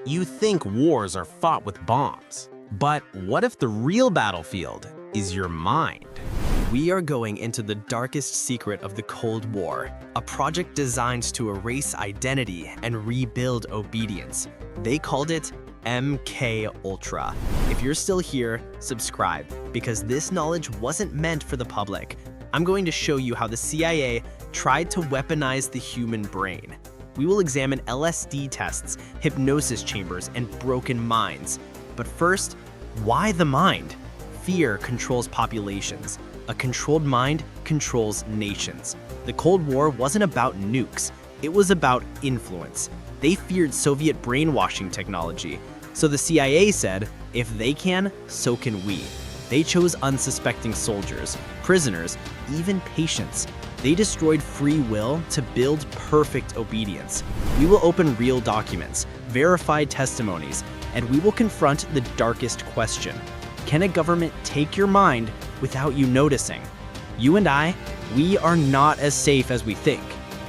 You think wars are fought with bombs. But what if the real battlefield is your mind? We are going into the darkest secret of the Cold War, a project designed to erase identity and rebuild obedience. They called it MK Ultra. If you're still here, subscribe, because this knowledge wasn't meant for the public. I'm going to show you how the CIA tried to weaponize the human brain. We will examine LSD tests, hypnosis chambers, and broken minds. But first, why the mind? Fear controls populations. A controlled mind controls nations. The Cold War wasn't about nukes. It was about influence. They feared Soviet brainwashing technology. So the CIA said, if they can, so can we. They chose unsuspecting soldiers, prisoners, even patients. They destroyed free will to build perfect obedience. We will open real documents, verified testimonies, and we will confront the darkest question. Can a government take your mind without you noticing? You and I, we are not as safe as we think,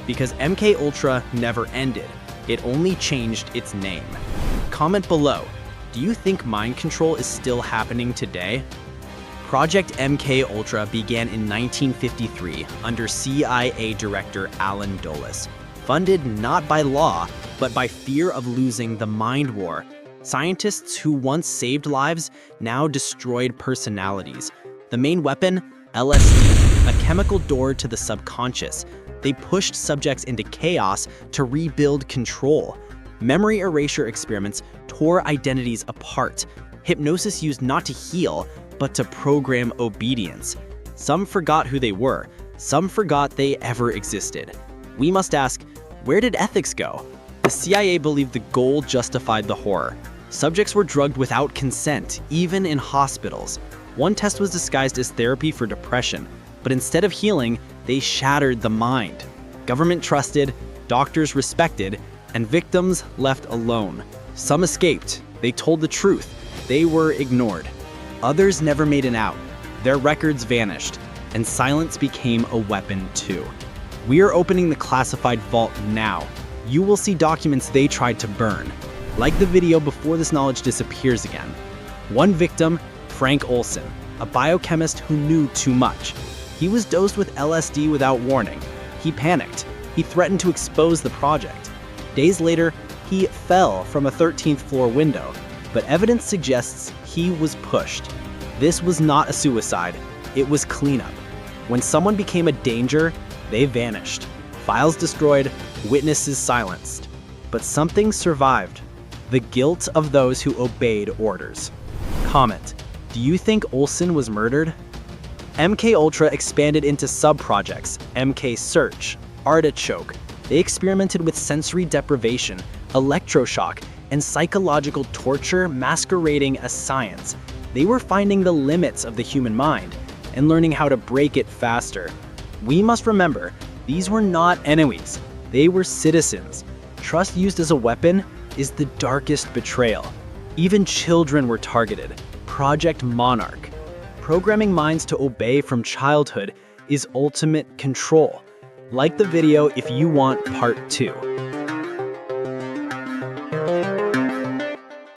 because MK Ultra never ended. It only changed its name. Comment below, do you think mind control is still happening today? Project MK Ultra began in 1953 under CIA Director Allen Dulles. Funded not by law, but by fear of losing the mind war. Scientists who once saved lives now destroyed personalities. The main weapon? LSD, a chemical door to the subconscious. They pushed subjects into chaos to rebuild control. Memory erasure experiments tore identities apart. Hypnosis used not to heal, but to program obedience. Some forgot who they were. Some forgot they ever existed. We must ask, where did ethics go? The CIA believed the goal justified the horror. Subjects were drugged without consent, even in hospitals. One test was disguised as therapy for depression, but instead of healing, they shattered the mind. Government trusted, doctors respected, and victims left alone. Some escaped. They told the truth. They were ignored. Others never made it out. Their records vanished, and silence became a weapon too. We are opening the classified vault now. You will see documents they tried to burn. Like the video before this knowledge disappears again. One victim, Frank Olson, a biochemist who knew too much. He was dosed with LSD without warning. He panicked. He threatened to expose the project. Days later, he fell from a 13th floor window, but evidence suggests he was pushed. This was not a suicide, it was cleanup. When someone became a danger, they vanished. Files destroyed, witnesses silenced. But something survived. The guilt of those who obeyed orders. Comment, do you think Olson was murdered? MK Ultra expanded into sub-projects, MK Search, Artichoke. They experimented with sensory deprivation, electroshock, and psychological torture masquerading as science. They were finding the limits of the human mind and learning how to break it faster. We must remember, these were not enemies. They were citizens. Trust used as a weapon is the darkest betrayal. Even children were targeted. Project Monarch. Programming minds to obey from childhood is ultimate control. Like the video if you want part 2.